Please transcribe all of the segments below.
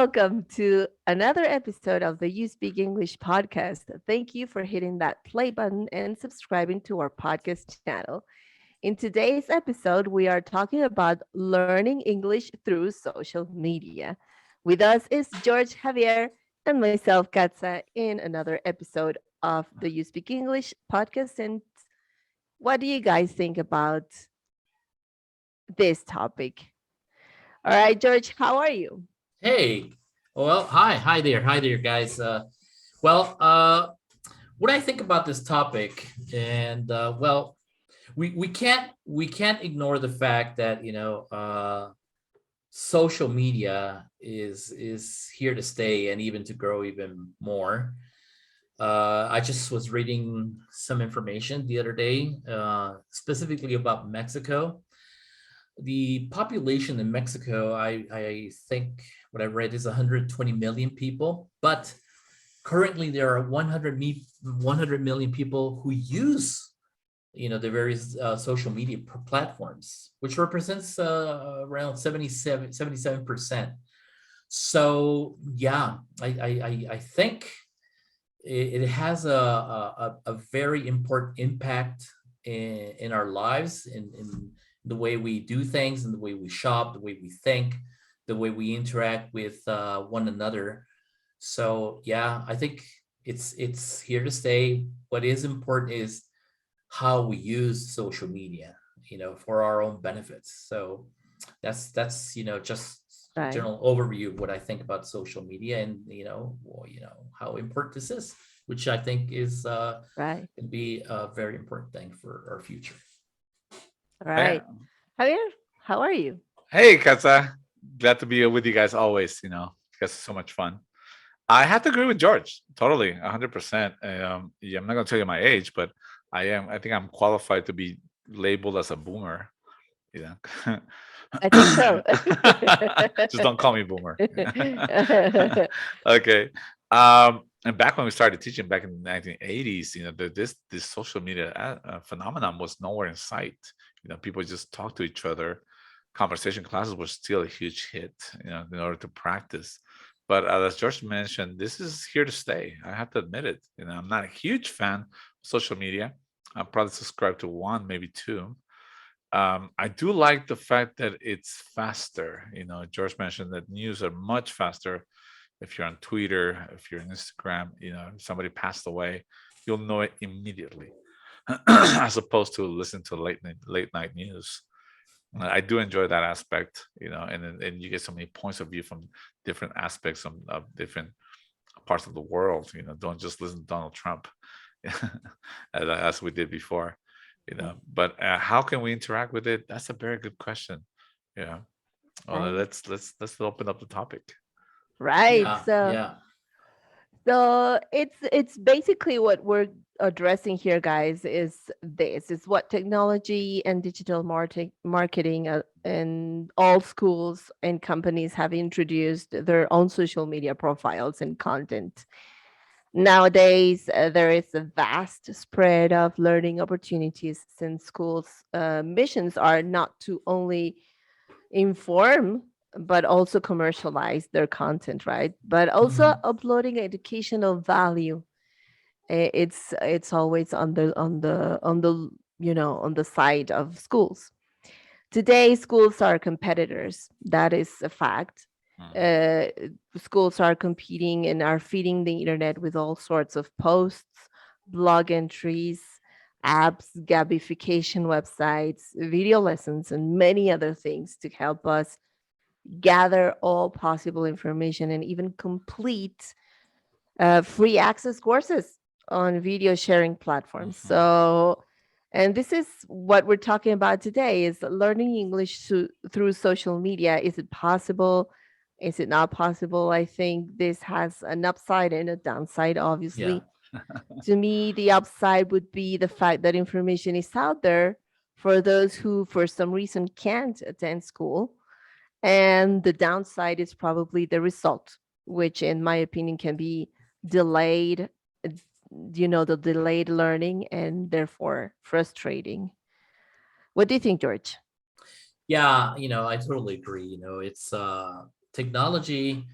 welcome to another episode of the You Speak English podcast. Thank you for hitting that play button and subscribing to our podcast channel. In today's episode, we are talking about learning English through social media. With us is George Javier and myself, Katza, in another episode of the You Speak English podcast. And what do you guys think about this topic? All right, George, how are you? Hey, well, hi there, guys. What I think about this topic, and we can't ignore the fact that social media is here to stay and even to grow even more. I just was reading some information the other day, specifically about Mexico. The population in Mexico, I think what I read is 120 million people, but currently there are 100 million people who use the various social media platforms, which represents around 77%. So yeah, I think it has a very important impact in our lives, in the way we do things and the way we shop, the way we think, the way we interact with one another. So yeah, I think it's here to stay. What is important is how we use social media, for our own benefits. So that's just a Right, general overview of what I think about social media, and how important this is, which I think is right, going to be a very important thing for our future. right. Hey, Javier, how are you? hey, Katza. Glad to be with you guys always. Because it's so much fun. I have to agree with George. Totally, 100%. Yeah, I'm not going to tell you my age, but I think I'm qualified to be labeled as a boomer. You know. I think so. Just don't call me boomer. Okay. And back when we started teaching back in the 1980s, this social media phenomenon was nowhere in sight. People just talk to each other. Conversation classes were still a huge hit, in order to practice. But as George mentioned, this is here to stay. I have to admit it. I'm not a huge fan of social media. I probably subscribe to one, maybe two. I do like the fact that it's faster. George mentioned that news are much faster. If you're on Twitter, if you're on Instagram, if somebody passed away, you'll know it immediately, as opposed to listen to late night news. I do enjoy that aspect, and you get so many points of view from different aspects of different parts of the world. Don't just listen to Donald Trump, as we did before. But how can we interact with it? That's a very good question. Yeah. Well, Right. let's open up the topic. Right. Yeah, So yeah. so it's basically what we're addressing here, guys, is this is what technology and digital marketing and all schools and companies have introduced their own social media profiles and content. Nowadays, there is a vast spread of learning opportunities since schools' missions are not to only inform but also commercialize their content, right? But also Mhm. uploading educational value. It's always on the side of schools. Today, schools are competitors. That is a fact. Mhm. Uh, Schools are competing and are feeding the internet with all sorts of posts, blog entries, apps, gamification websites, video lessons, and many other things to help us gather all possible information and even complete free access courses on video sharing platforms. Mhm. So, and this is what we're talking about today is learning English through social media. Is it possible? Is it not possible? I think this has an upside and a downside, Yeah. obviously. To me, the upside would be the fact that information is out there for those who, for some reason, can't attend school. And the downside is probably the result, which, in my opinion, can be delayed, uh, the delayed learning and therefore frustrating. What do you think, George? Yeah, I totally agree. It's technology.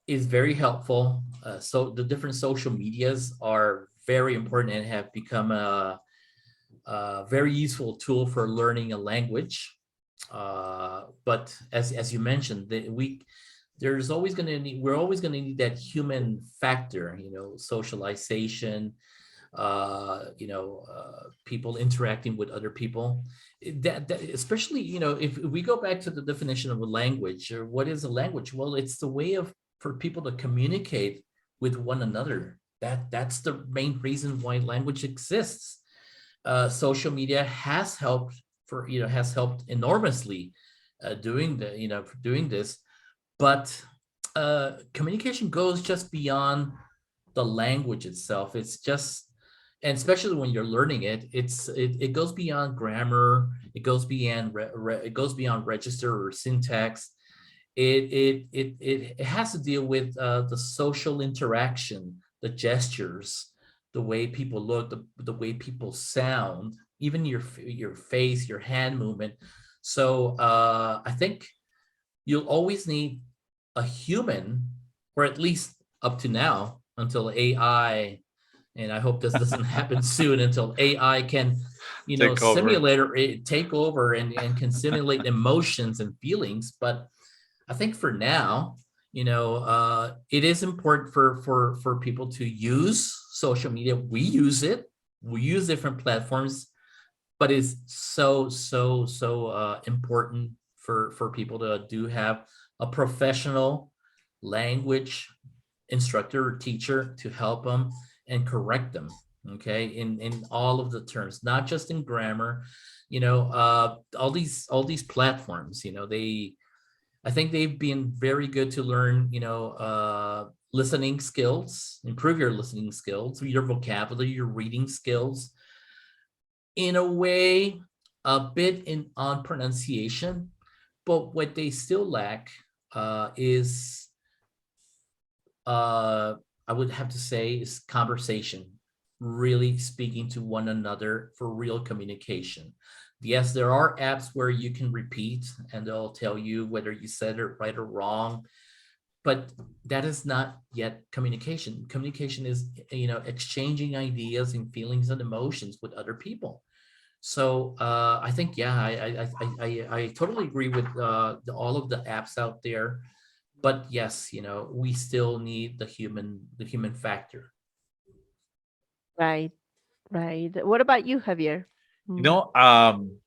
is very helpful. So the different social medias are very important and have become a very useful tool for learning a language. But as you mentioned, there's always going to need we're always going to need that human factor, socialization, people interacting with other people. That especially, if we go back to the definition of a language, or what is a language? Well, it's the way of for people to communicate with one another. That's the main reason why language exists. Social media has helped enormously doing this, but communication goes just beyond the language itself. It's just, and especially when you're learning it goes beyond grammar. It goes beyond it goes beyond register or syntax. It has to deal with the social interaction, the gestures, the way people look, the way people sound, even your face, your hand movement. So I think you'll always need a human, or at least up to now, until AI, and I hope this doesn't happen soon, until AI can, Take over. simulate or take over and can simulate emotions and feelings. But I think for now, it is important for people to use social media. We use it. We use different platforms, but it's so important for people to do have a professional language instructor or teacher to help them and correct them. Okay, in all of the terms, not just in grammar. All these platforms. I think they've been very good to learn, listening skills, improve your listening skills, your vocabulary, your reading skills. In a way, a bit in on pronunciation, but what they still lack is, I would have to say, is conversation, really speaking to one another for real communication. Yes, there are apps where you can repeat and they'll tell you whether you said it right or wrong, but that is not yet communication. Communication is, exchanging ideas and feelings and emotions with other people. So I think, yeah, I totally agree with all of the apps out there. But yes, we still need the human factor. Right, right. What about you, Javier? You Mm. know,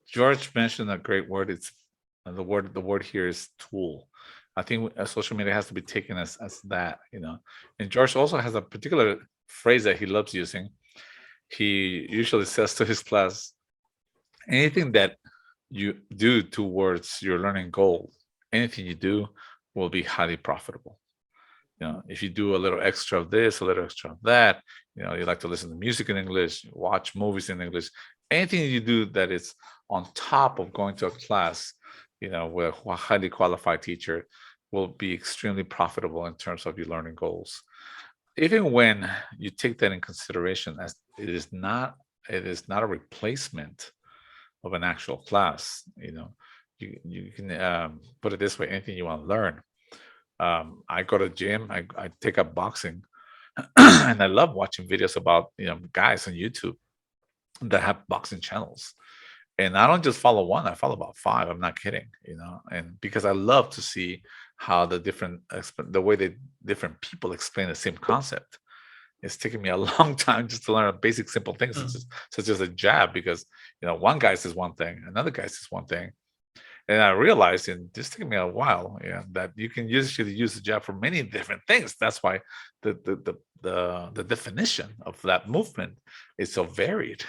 George mentioned a great word. It's the word here is tool. I think social media has to be taken as that, And George also has a particular phrase that he loves using. He usually says to his class, anything that you do towards your learning goal, anything you do will be highly profitable. If you do a little extra of this, a little extra of that, you like to listen to music in English, watch movies in English, anything you do that is on top of going to a class, with a highly qualified teacher will be extremely profitable in terms of your learning goals. Even when you take that in consideration, as it is not a replacement of an actual class. You can put it this way: anything you want to learn. I go to gym. I take up boxing, and I love watching videos about guys on YouTube that have boxing channels. And I don't just follow one; I follow about five. I'm not kidding. And because I love to see how the way that different people explain the same concept. It's taken me a long time just to learn a basic, simple things, such as a jab, because one guy says one thing, another guy says one thing, and I realized, and this took me a while, that you can usually use the jab for many different things. That's why the definition of that movement is so varied.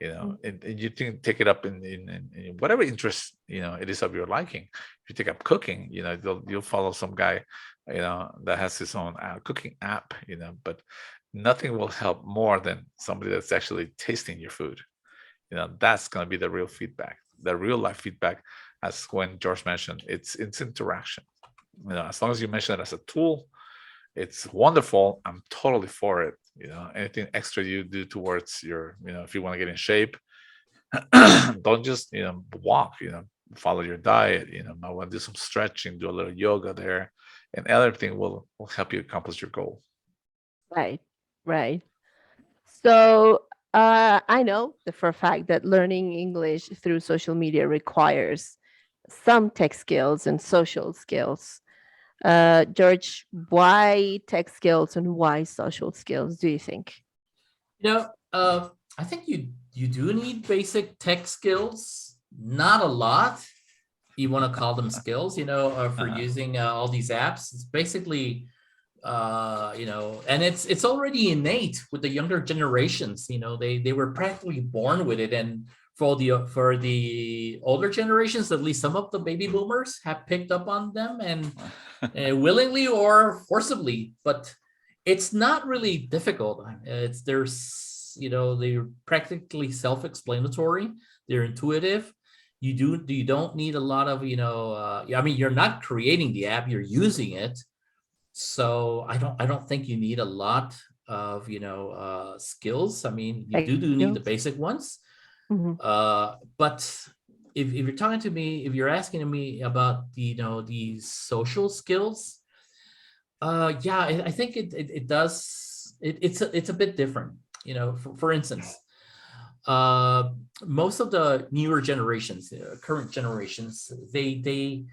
Mm. And you can take it up in whatever interest it is of your liking. If you take up cooking, you'll follow some guy that has his own cooking app, but nothing will help more than somebody that's actually tasting your food. That's going to be the real feedback, the real life feedback. As when George mentioned, it's interaction. As long as you mention it as a tool, it's wonderful. I'm totally for it. Anything extra you do towards your, if you want to get in shape, don't just walk. Follow your diet. I want to do some stretching, do a little yoga there, and other thing will help you accomplish your goal. Right. Right. So I know for a fact that learning English through social media requires some tech skills and social skills. George, why tech skills and why social skills, do you think? You know, I think you do need basic tech skills. Not a lot. You want to call them skills, for using all these apps. It's basically, and it's already innate with the younger generations. They were practically born with it, and for the older generations, at least some of the baby boomers have picked up on them and willingly or forcibly. But it's not really difficult. They're practically self-explanatory. They're intuitive. You don't need a lot of you're not creating the app, you're using it. So I don't think you need a lot of skills. I mean, you Tech do need the skills? basic ones. Mhm. But if you're talking to me, if you're asking me about the social skills, yeah, I think it does. It's a bit different. For instance, uh, most of the newer generations, current generations, they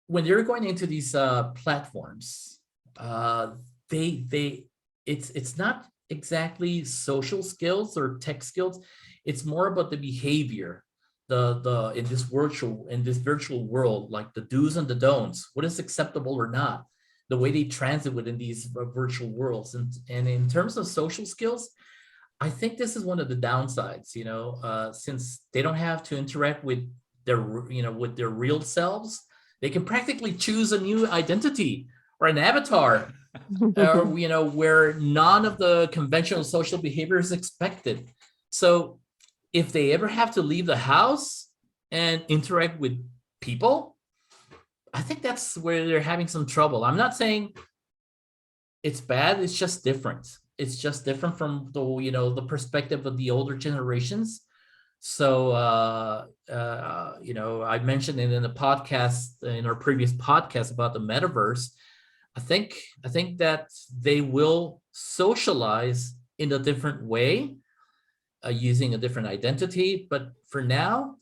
when they're going into these platforms, uh, they it's not exactly social skills or tech skills. It's more about the behavior, the in this virtual world, like the do's and the don'ts, what is acceptable or not, the way they transit within these virtual worlds, and in terms of social skills, I think this is one of the downsides, since they don't have to interact with their real selves. They can practically choose a new identity or an avatar, where none of the conventional social behavior is expected. So if they ever have to leave the house and interact with people, I think that's where they're having some trouble. I'm not saying it's bad. It's just different. It's just different from the perspective of the older generations. So I mentioned it in the podcast, in our previous podcast about the metaverse. I think that they will socialize in a different way, using a different identity. But for now,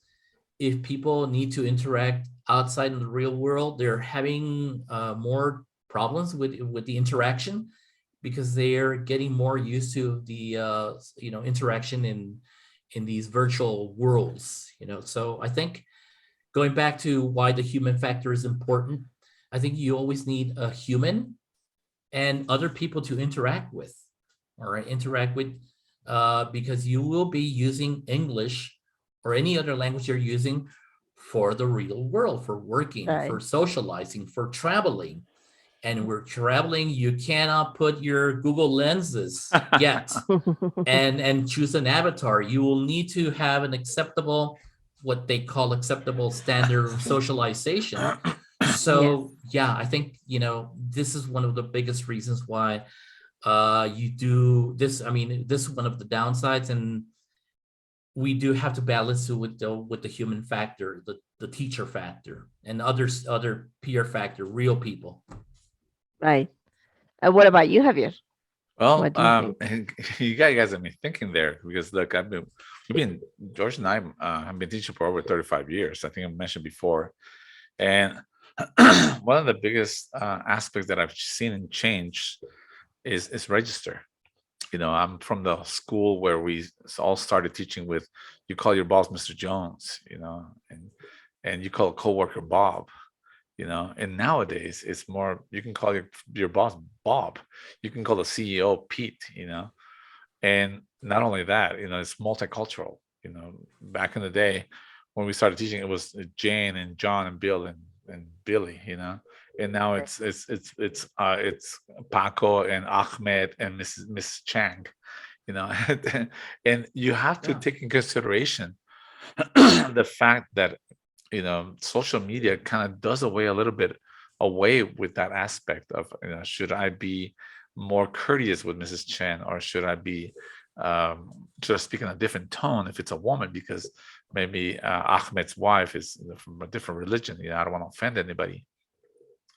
if people need to interact outside in the real world, they're having more problems with the interaction, because they're getting more used to the interaction in these virtual worlds. So I think, going back to why the human factor is important, I think you always need a human and other people to interact with, all right, because you will be using English or any other language you're using for the real world, for working, Right. for socializing, for traveling. And we're traveling, you cannot put your Google lenses yet and choose an avatar. You will need to have an acceptable, what they call acceptable standard of socialization. Yes. So yeah, I think this is one of the biggest reasons why you do this. I mean, this is one of the downsides, and we do have to balance it with the human factor, the teacher factor, and other peer factor, real people. Right. What about you, Javier? Well, What do you think? you guys have me thinking there, because look, George and I have been teaching for over 35 years. I think I mentioned before, and one of the biggest aspects that I've seen in change is register. I'm from the school where we all started teaching with, you call your boss Mr. Jones, and you call a coworker Bob. And nowadays it's more, you can call your boss Bob, you can call the CEO Pete. And not only that, it's multicultural. Back in the day when we started teaching, it was Jane and John and Bill and Billy. And now it's Paco and Ahmed and Mrs. Chang. And you have to Yeah. take in consideration the fact that social media kind of does away a little bit away with that aspect of, should I be more courteous with Mrs. Chen, or should I be should I speak in a different tone if it's a woman, because maybe Ahmed's wife is from a different religion. I don't want to offend anybody.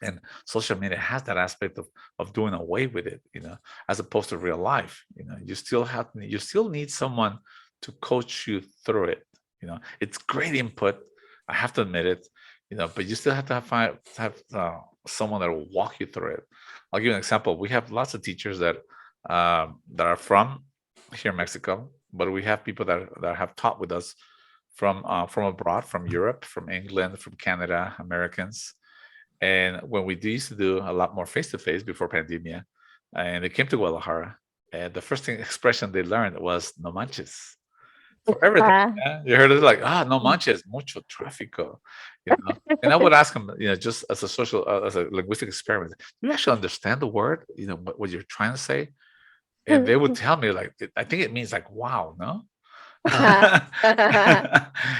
And social media has that aspect of doing away with it, as opposed to real life. You still need someone to coach you through it. It's great input, I have to admit it, but you still have to have someone that will walk you through it. I'll give you an example. We have lots of teachers that are from here in Mexico, but we have people that have taught with us from abroad, from Europe, from England, from Canada, Americans. And when we used to do a lot more face to face before pandemia, and they came to Guadalajara, and the first thing expression they learned was "no manches" for everything. Yeah? You heard it like "no manches, mucho tráfico," And I would ask them, just as a as a linguistic experiment, do you actually understand the word? What you're trying to say? And they would tell me like, I think it means like "wow," no?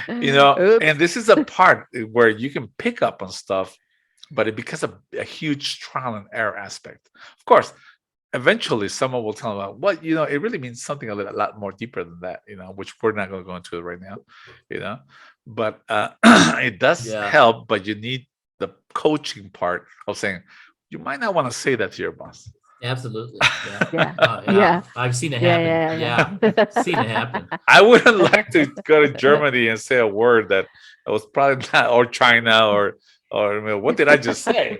Oops. And this is a part where you can pick up on stuff, but it becomes a huge trial and error aspect. Of course, eventually someone will tell them, well, it really means something a lot more deeper than that, which we're not going to go into right now, but it does Yeah, help, but you need the coaching part of saying, you might not want to say that to your boss. absolutely. Yeah. Yeah. Yeah. Yeah. I've seen it happen. Yeah. Yeah. Yeah. Seen it happen. I wouldn't like to go to Germany and say a word that was probably not, or China, or what did I just say?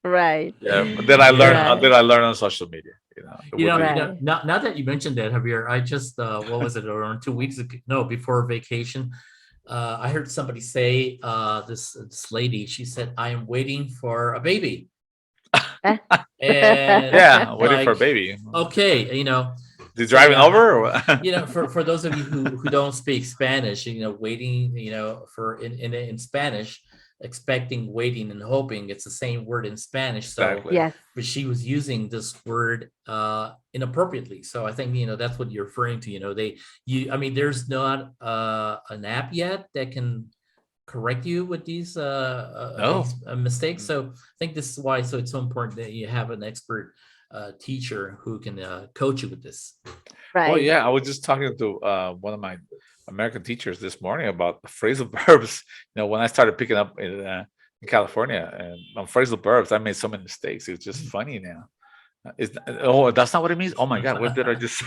Right. Yeah, but then I learned. Yeah. Then I learned on social media. It would be Right. Now that you mentioned that, Javier, I just what was it, around 2 weeks ago? No, before vacation, I heard somebody say, this lady, she said, "I am waiting for a baby," and yeah, waiting for a like, baby. okay, You so driving yeah, over? Or what? for those of you who don't speak Spanish, waiting, for in Spanish, expecting, waiting, and hoping, it's the same word in Spanish. So, Exactly. Yes. but she was using this word inappropriately. So I think that's what you're referring to. I mean, there's not an app yet that can correct you with No. these mistakes. So I think this is why it's so important that you have an expert teacher who can coach you with this. Well, Right. yeah. I was just talking to one of my American teachers this morning about phrasal verbs. When I started picking up in California and on phrasal verbs, I made so many mistakes. It's just funny now. That's not what it means. Oh my God, what did I just?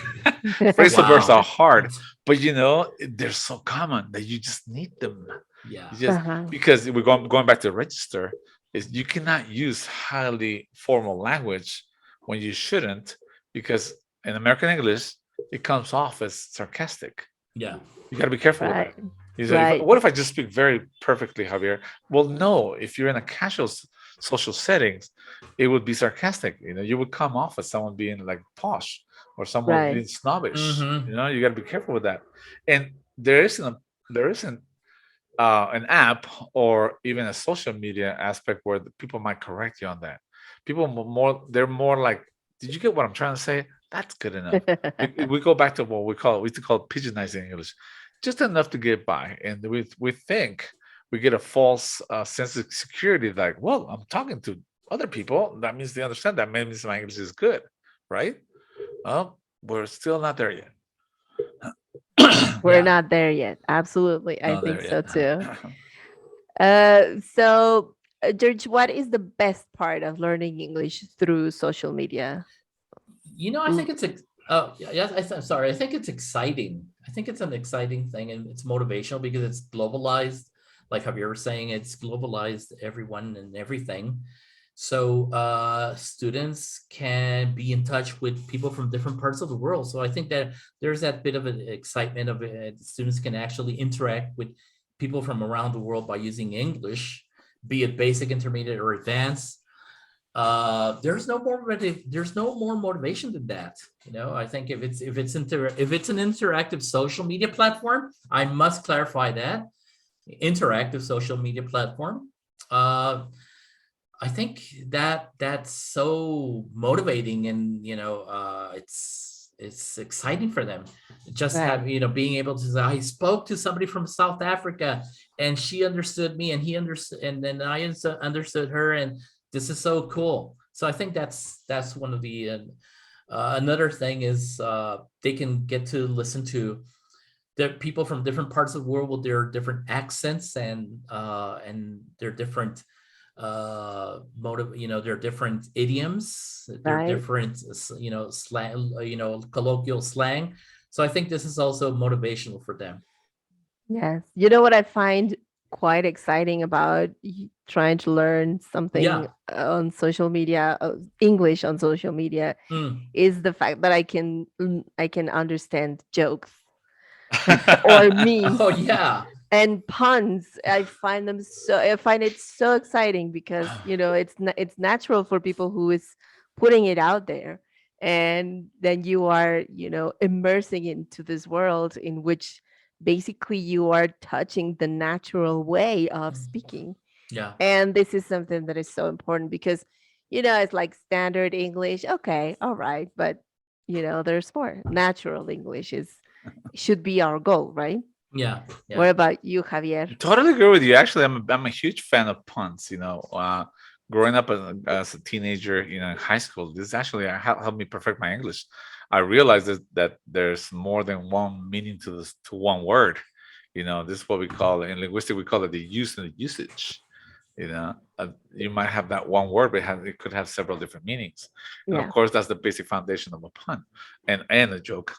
Phrasal verbs Wow. are hard, but they're so common that you just need them. Yeah. You just Uh-huh. because we're going back to register, is you cannot use highly formal language when you shouldn't, because in American English it comes off as sarcastic. Yeah. You got to be careful with Right. that. You say, Right. what if I just speak very perfectly, Javier? Well, no. If you're in a casual social settings, it would be sarcastic. You would come off as someone being like posh or someone Right. being snobbish. Mm-hmm. You got to be careful with that. And there isn't an app or even a social media aspect where the people might correct you on that. People they're more like, did you get what I'm trying to say? That's good enough. We go back to what we used to call pigeonizing English, just enough to get by, and we think we get a false sense of security, like, well, I'm talking to other people, that means they understand, that means my English is good, right? Well, we're still not there yet. We're Yeah. not there yet. Absolutely. I Not think there so yet. too. So, George, what is the best part of learning English through social media? I Mm. think it's yeah, I'm sorry. I think it's exciting. I think it's an exciting thing, and it's motivational because it's globalized. Like Javier was saying, it's globalized, everyone and everything. So students can be in touch with people from different parts of the world. So I think that there's that bit of an excitement of it. Students can actually interact with people from around the world by using English, be it basic, intermediate, or advanced. There's no more motivation than that. I think if it's an interactive social media platform, I must clarify that interactive social media platform. I think that's so motivating, and it's exciting for them. Just Right. have being able to say, I spoke to somebody from South Africa, and she understood me, and he understood, and then I understood her, and this is so cool. So I think that's one of the another thing is they can get to listen to the people from different parts of the world with their different accents and their different there are different idioms, there are Right. different, slang, colloquial slang. So I think this is also motivational for them. Yes. You know what I find quite exciting about trying to learn something Yeah. on social media, English on social media, Mm. is the fact that I can understand jokes or memes Oh yeah. and puns. I find it so exciting because, it's natural for people who is putting it out there, and then you are, immersing into this world in which basically you are touching the natural way of speaking. Yeah. And this is something that is so important because, it's like standard English. Okay, all right, but there's more. Natural English is should be our goal, right? Yeah. What Yeah. about you, Javier? Totally agree with you. Actually, I'm a huge fan of puns. Growing up as a teenager, in high school, this actually helped me perfect my English. I realized that there's more than one meaning to one word. This is what we call in linguistics, we call it the use and the usage. You might have that one word, but it could have several different meanings. And of Yeah, course, that's the basic foundation of a pun and a joke,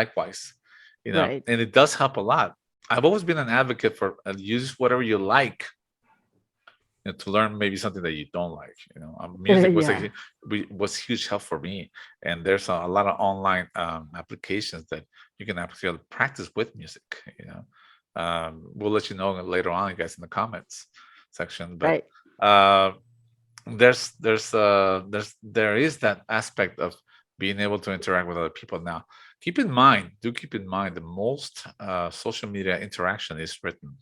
likewise. right. And it does help a lot. I've always been an advocate for use whatever you like, to learn maybe something that you don't like. Music was Yeah, was huge help for me, and there's a lot of online applications that you can actually practice with music. We'll let you know later on, you guys, in the comments section. But right. uh, there is that aspect of being able to interact with other people. Now, keep in mind, the most social media interaction is written,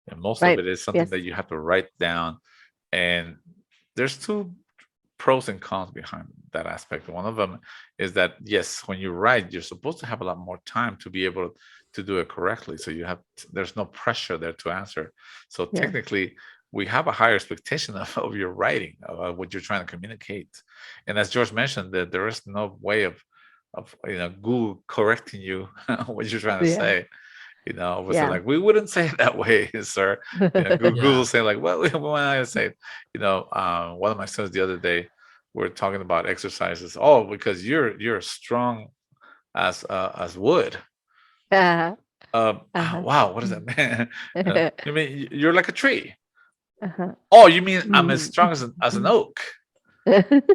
and most of Right. it is something Yes. that you have to write down. And there's two pros and cons behind that aspect. One of them is that, yes, when you write, you're supposed to have a lot more time to be able to do it correctly. So there's no pressure there to answer. So Yeah. technically, we have a higher expectation of your writing, of what you're trying to communicate. And as George mentioned, that there is no way of Google correcting you what you're trying to Yeah. say. Was it Yeah. like, we wouldn't say it that way, sir? Google Yeah. saying like, well, we want to say it. One of my sons the other day, we're talking about exercises. Oh, because you're strong as wood. Uh-huh. Wow, what does that Mm. mean? You mean you're like a tree? Uh-huh. Oh, you mean I'm as Mm. strong as an oak?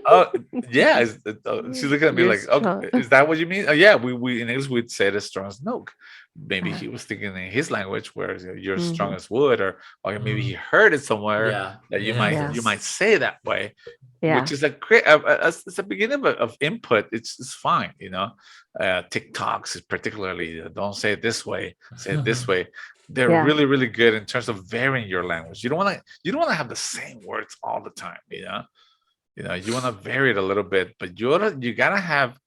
Oh, yeah. She's looking at me You're like, strong. okay, is that what you mean? Oh, yeah. We in English we'd say it as strong as an oak. Maybe Uh-huh. he was thinking in his language where you're strong Mhm. as wood, or maybe he Mm. heard it somewhere Yeah. that you Yeah. might Yeah. you might That's say that way, Yeah. which is a great it's a beginning of input. It's fine. TikToks is particularly, don't say it this way, say it this way. They're Yeah. really, really good in terms of varying your language. You don't want to have the same words all the time. You want to vary it a little bit, but you gotta have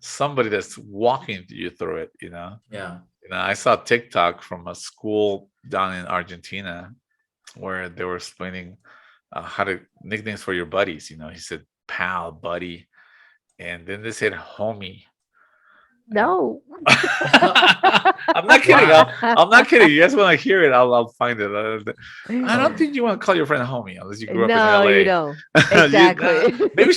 somebody that's walking you through it. yeah. I saw TikTok from a school down in Argentina where they were explaining how to nicknames for your buddies. He said pal, buddy, and then they said homie. And No. I'm not kidding. Wow. I'm not kidding. You guys want to hear it? I'll find it. I don't think you want to call your friend homie unless you grew up in No, you LA. don't. Exactly. Maybe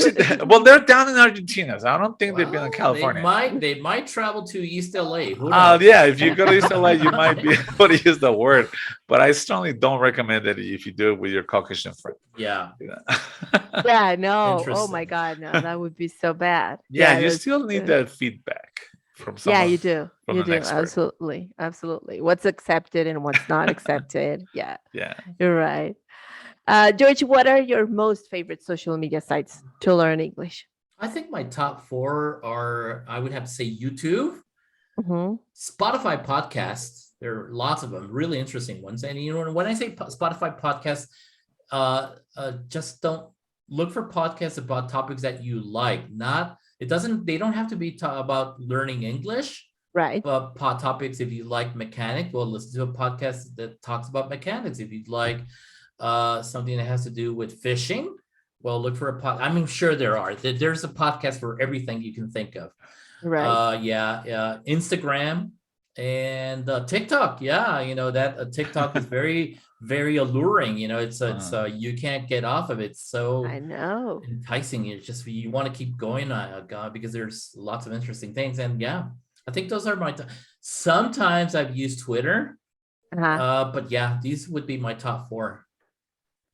well, they're down in Argentina, so I don't think they've been in Well, they California. might they might travel to East LA. Who knows? Yeah, if you go to East LA, you might be able to use the word, but I strongly don't recommend it if you do it with your Caucasian friend. Yeah. Yeah, no. Oh my Interesting. God, no, that would be so bad. Yeah, Yeah, you that's still need that feedback from yeah, someone, you do. from You an do. expert. Absolutely. Absolutely. What's accepted and what's not accepted. Yeah, Yeah. you're right. George, what are your most favorite social media sites to learn English? I think my top four are, I would have to say, YouTube, Hmm. Spotify podcasts. There are lots of them, really interesting ones. And when I say Spotify podcasts, just don't look for podcasts about topics that you like. They don't have to be about learning English, Right. but topics. If you like mechanic, well, listen to a podcast that talks about mechanics. If you'd like something that has to do with fishing, well, look for a pod. I mean, sure there's a podcast for everything you can think of. Right. Yeah, Instagram And TikTok, yeah, that TikTok is very, very alluring. You can't get off of it. It's so I know. enticing. It's just you want to keep going, God, because there's lots of interesting things. And yeah, I think those are sometimes I've used Twitter, Uh-huh. but yeah, these would be my top four.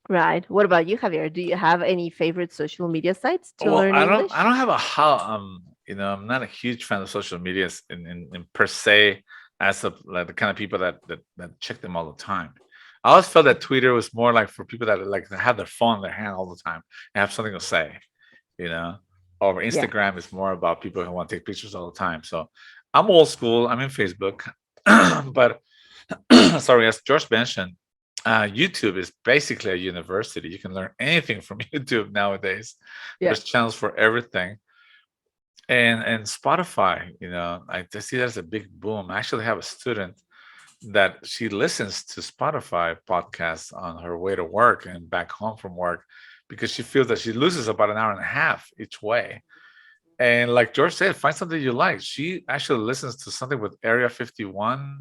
Right. What about you, Javier? Do you have any favorite social media sites to Well, learn I don't English? have a how I'm not a huge fan of social medias in per se as of like the kind of people that check them all the time. I always felt that Twitter was more like for people that like that have their phone in their hand all the time and have something to say, you know. Or Yeah. Instagram is more about people who want to take pictures all the time. So I'm old school. I'm in Facebook, but sorry, as George mentioned, YouTube is basically a university. You can learn anything from YouTube nowadays. Yeah. There's channels for everything, and Spotify. I see that's a big boom. I actually have a student that she listens to Spotify podcasts on her way to work and back home from work because she feels that she loses about an hour and a half each way. And like George said, find something you like. She actually listens to something with Area 51,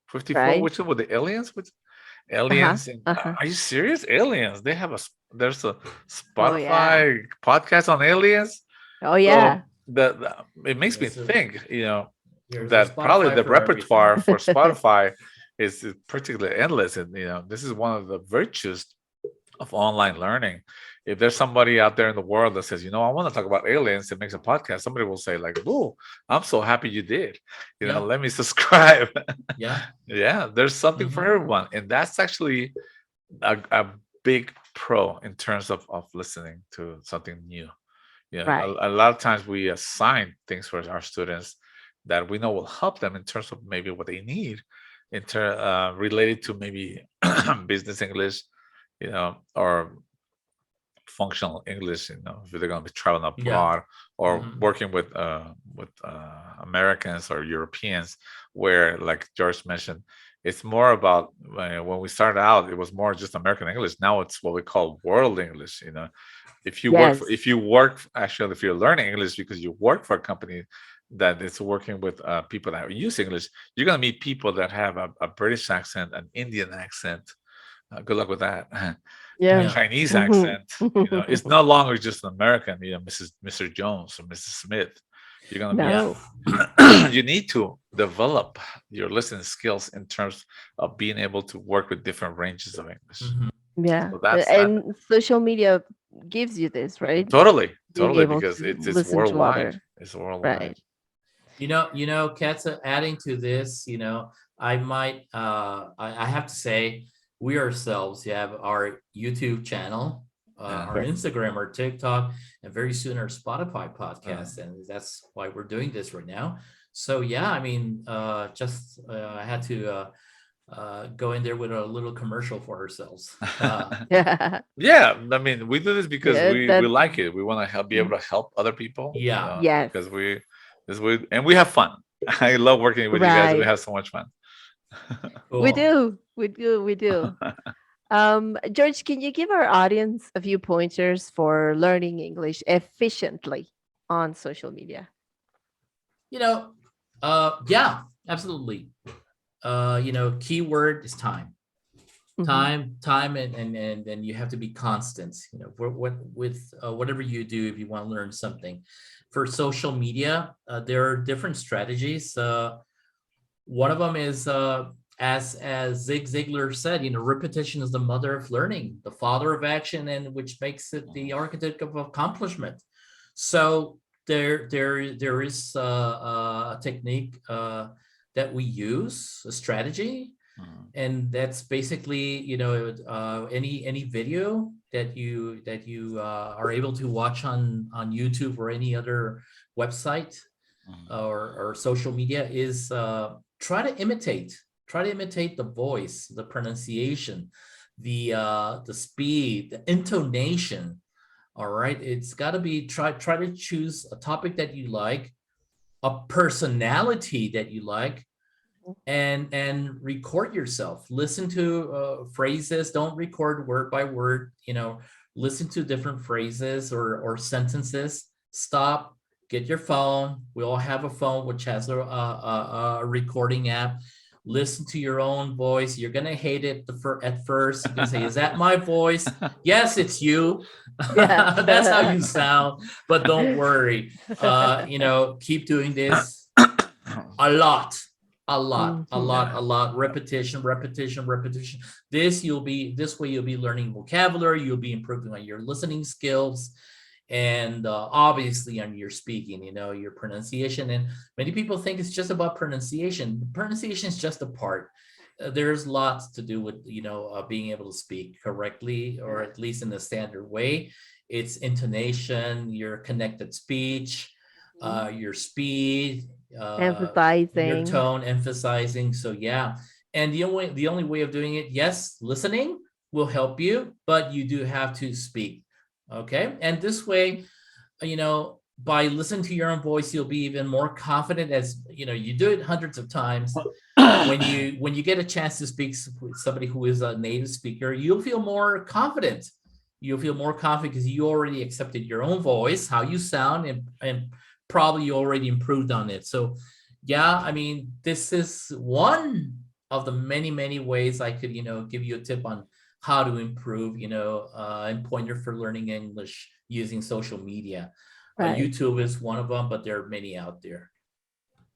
54, Right. which is with the aliens, with Uh-huh. aliens. And Uh-huh. are you serious? Aliens. There's a Oh yeah. Spotify podcast on aliens. Oh So yeah. it makes me Yes, think, there's a that probably Spotify the for everything. repertoire for Spotify is particularly endless. And this is one of the virtues of online learning. If there's somebody out there in the world that says, I want to talk about aliens and makes a podcast, somebody will say, like, "Oh, I'm so happy you did. Yeah, Let me subscribe." yeah. Yeah, there's something for Hmm. everyone. And that's actually a big pro in terms of listening to something new. Right. A lot of times we assign things for our students that we know will help them in terms of maybe what they need, related to maybe business English, or functional English. If they're going to be traveling Yeah. abroad or Hmm. working with Americans or Europeans, where like George mentioned, it's more about when we started out, it was more just American English. Now it's what we call world English. Yes. If you're learning English because you work for a company that is working with people that use English, you're going to meet people that have a British accent, an Indian accent. Good luck with that. A Yeah. Yeah. Chinese Hmm. accent. It's no longer just an American. Mr. Jones or Mrs. Smith. You're going to Yeah. No. meet. You need to develop your listening skills in terms of being able to work with different ranges of English. Hmm. Yeah. So that's that. And social media gives you this, right? Totally, Being totally, able because to it's listen to worldwide. other. It's worldwide. Right. Katza, adding to this, I might, I have to say, we ourselves have our YouTube channel, Yeah. our Yes. Instagram, our TikTok, and very soon our Spotify Uh, podcast. And that's why we're doing this right now. So, yeah, I mean, I had to go in there with a little commercial for ourselves. Yeah. yeah, I mean, we do this because Yeah. we That. like it. We want to be able to help other people, Yeah, Yes. because we have fun. I love working with you guys. We Right. have so much fun. We cool. do. We do. We do. George, can you give our audience a few pointers for learning English efficiently on social media? You know, yeah, absolutely. Keyword is time. Hmm. Time, and you have to be constant. What with whatever you do, if you want to learn something. For social media, there are different strategies. One of them is, as Zig Ziglar said, repetition is the mother of learning, the father of action, and which makes it the architect of accomplishment. So there is a technique that we use, a strategy, Mhm. and that's basically, any video that you are able to watch on YouTube or any other website, Mhm. or social media, is, try to imitate the voice, the pronunciation, the speed, the intonation. All right, it's got to be, try to choose a topic that you like, a personality that you like, and record yourself. Listen to phrases. Don't record word by word. Listen to different phrases or sentences. Stop, get your phone. We all have a phone which has a recording app. Listen to your own voice. You're gonna hate it at first. You can say, "Is that my voice?" Yes, it's you. That's how you sound. But don't worry. Keep doing this a lot, a lot. Repetition, repetition, repetition. This way you'll be learning vocabulary. You'll be improving on your listening skills, and obviously on your speaking, your pronunciation. And many people think it's just about pronunciation. Pronunciation is just a part. There's lots to do with being able to speak correctly, or at least in the standard way. It's intonation, your connected speech, your speed, your Emphasizing. tone, emphasizing. So yeah, and the only way of doing it, yes, listening will help you, but you do have to speak. Okay, and this way, by listening to your own voice, you'll be even more confident. As you do it hundreds of times. When you get a chance to speak with somebody who is a native speaker, you'll feel more confident. You'll feel more confident because you already accepted your own voice, how you sound, and probably you already improved on it. So yeah, I mean, this is one of the many, many ways I could, give you a tip on how to improve, and pointer for learning English using social media. Right. YouTube is one of them, but there are many out there.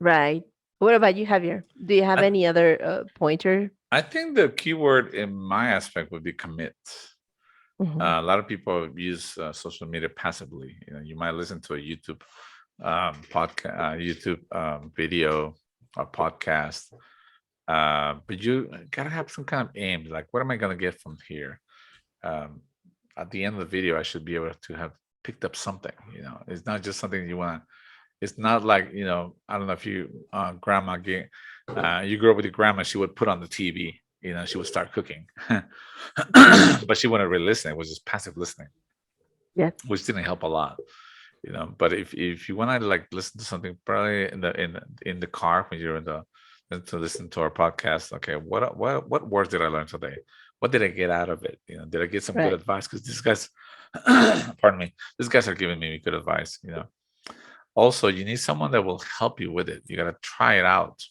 Right. What about you, Javier? Do you have I, any other pointer? I think the keyword in my aspect would be commit. Mhm. A lot of people use social media passively. You might listen to a YouTube podcast, YouTube video or podcast, but you gotta have some kind of aim. Like, what am I gonna get from here? Um, at the end of the video, I should be able to have picked up something. It's not just something you want. It's not like I don't know if you grandma get you grew up with your grandma. She would put on the TV. She would start cooking, but she wouldn't really listen. It was just passive listening, Yes. which didn't help a lot. But if you want to like listen to something, probably in the car when you're to listen to our podcast. Okay, what words did I learn today? What did I get out of it? Did I get some good Right. advice? Because these guys, pardon me, these guys are giving me good advice. Also, you need someone that will help you with it. You got to try it out.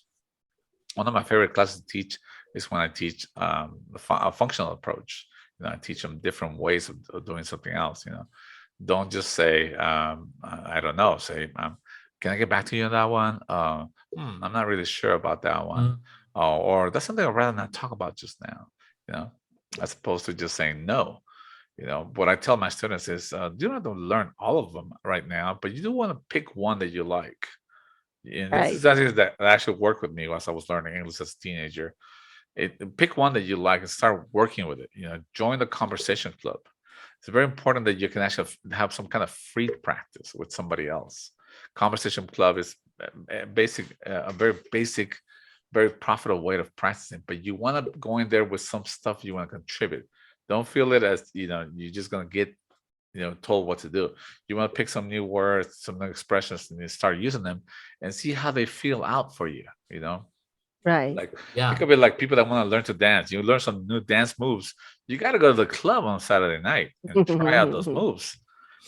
One of my favorite classes to teach is when I teach a functional approach. I teach them different ways of doing something else. Don't just say, I don't know. Say, can I get back to you on that one? I'm not really sure about that one. Or that's something I'd rather not talk about just now. As opposed to just saying no. What I tell my students is, you don't have to learn all of them right now, but you do want to pick one that you like. And this Right. is something that actually worked with me whilst I was learning English as a teenager. Pick one that you like and start working with it. Join the conversation club. It's very important that you can actually have some kind of free practice with somebody else. Conversation club is a very basic, very profitable way of practicing. But you want to go in there with some stuff you want to contribute. Don't feel it as you're just gonna get told what to do. You want to pick some new words, some new expressions, and you start using them and see how they feel out for you. Right. Like, Yeah. think of it like people that want to learn to dance. You learn some new dance moves. You got to go to the club on Saturday night and try out those moves,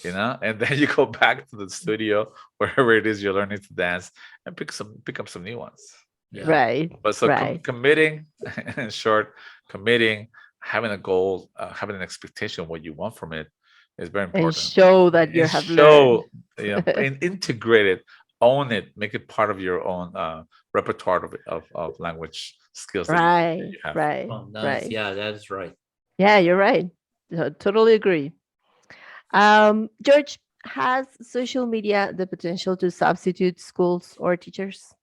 and then you go back to the studio, wherever it is you're learning to dance, and pick up some new ones. Yeah. Right. But so Right. committing, in short, committing, having a goal, having an expectation of what you want from it is very And important. show that you And have learned. show, and integrate it, own it, make it part of your own repertoire of language skills that Right. you have. Right. Oh, nice. Right. Yeah, that is right. Yeah, you're right. Totally agree. George, has social media the potential to substitute schools or teachers?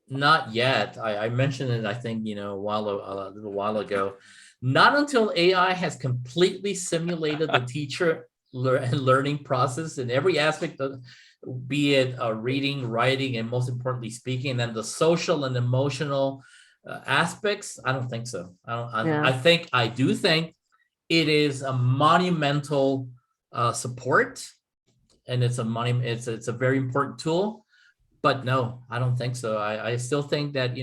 Not yet. I mentioned it, I think, a little while ago. Not until AI has completely simulated the teacher learning process in every aspect of, be it reading, writing, and most importantly, speaking, and then the social and emotional aspects. I don't think so. I do think it is a monumental support, and it's a very important tool. But no, I don't think so. I still think that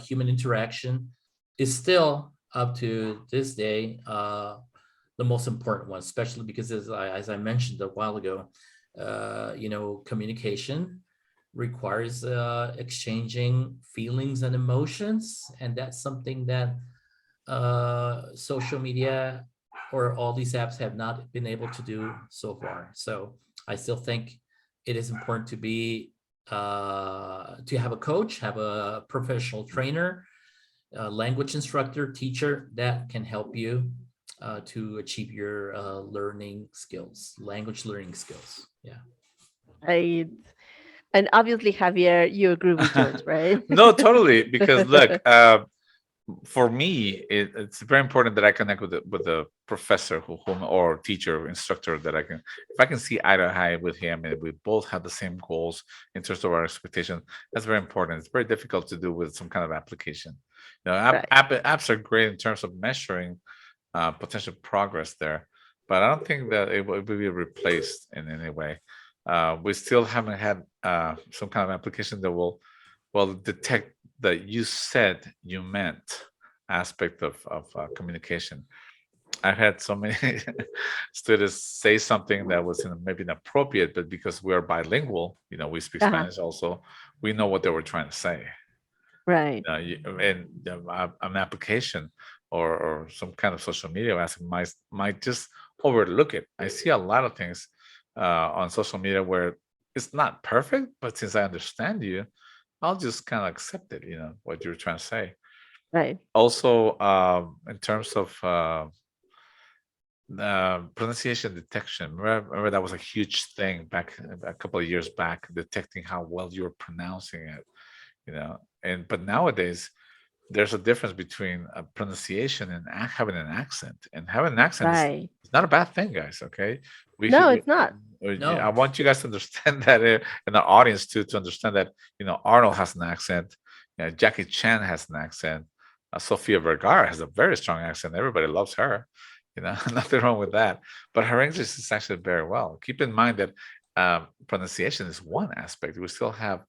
human interaction is still, up to this day, the most important one, especially because as I mentioned a while ago, communication requires exchanging feelings and emotions, and that's something that social media or all these apps have not been able to do so far. So I still think it is important to have a coach, have a professional trainer, a language instructor, teacher that can help you to achieve your language learning skills. Yeah. Right. And obviously, Javier, you agree with George, right? No, totally. Because look, for me, it's very important that I connect with the professor or teacher or instructor that if I can see eye to eye with him and we both have the same goals in terms of our expectations, that's very important. It's very difficult to do with some kind of application. Right. Apps are great in terms of measuring potential progress there, but I don't think that it will be replaced in any way. We still haven't had some kind of application that will detect that you said you meant aspect of communication. I've had so many students say something that was maybe inappropriate, but because we're bilingual, we speak Uh-huh. Spanish also, we know what they were trying to say. Right. And an application or some kind of social media aspect might just overlook it. I see a lot of things on social media where it's not perfect, but since I understand you, I'll just kind of accept it, what you're trying to say. Right. Also, in terms of pronunciation detection, remember that was a huge thing back a couple of years back, detecting how well you're pronouncing it, but nowadays there's a difference between a pronunciation and having an accent. And having an accent is Right. not a bad thing, guys. Okay, we, No, we it's not. I No. want you guys to understand that, in our audience too, to understand that Arnold has an accent, Jackie Chan has an accent, Sofia Vergara has a very strong accent. Everybody loves her. Nothing wrong with that. But her English is actually very well. Keep in mind that pronunciation is one aspect. We still have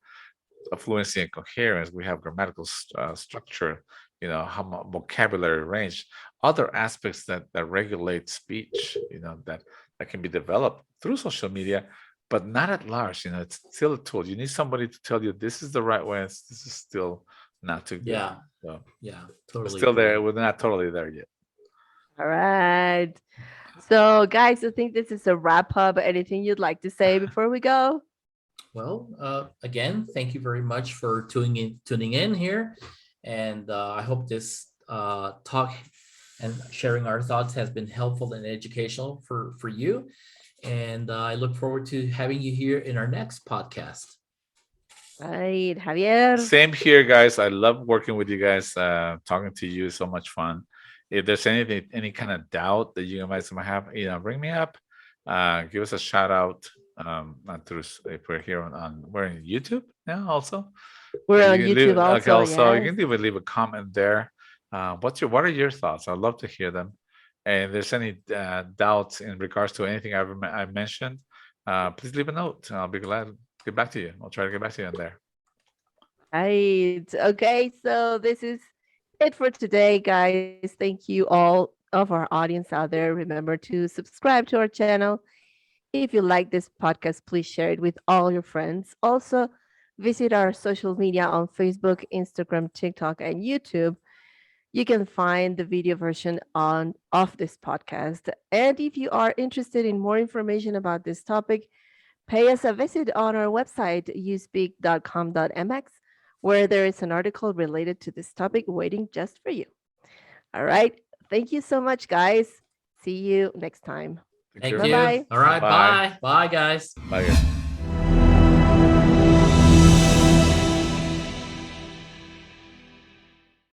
fluency and coherence. We have grammatical structure, how vocabulary range, other aspects that regulate speech, that can be developed through social media, but not at large. It's still a tool. You need somebody to tell you this is the right way. This is still not too good. Yeah. So Yeah. we're Totally still agree. there. We're not totally there yet. All right. So, guys, I think this is a wrap up. Anything you'd like to say before we go? Well, again, thank you very much for tuning in here, and I hope this talk and sharing our thoughts has been helpful and educational for you. And I look forward to having you here in our next podcast. Right. Javier. Same here, guys. I love working with you guys. Talking to you is so much fun. If there's any kind of doubt that you guys might have, bring me up. Give us a shout out. Through if we're here we're in YouTube now also. We're on You can leave, YouTube okay, also. also you Yes. can even leave a comment there. What are your thoughts? I'd love to hear them. And if there's any doubts in regards to anything I mentioned, please leave a note. I'll be glad to get back to you. I'll try to get back to you on there. Right. Okay. So this is it for today, guys. Thank you all of our audience out there. Remember to subscribe to our channel. If you like this podcast, please share it with all your friends. Also, visit our social media on Facebook, Instagram, TikTok, and YouTube. You can find the video version of this podcast. And if you are interested in more information about this topic, pay us a visit on our website, uspeak.com.mx, where there is an article related to this topic waiting just for you. All right. Thank you so much, guys. See you next time. Thank Thank you. Bye you. bye. All right. Bye. Bye. Bye, guys. Bye, guys.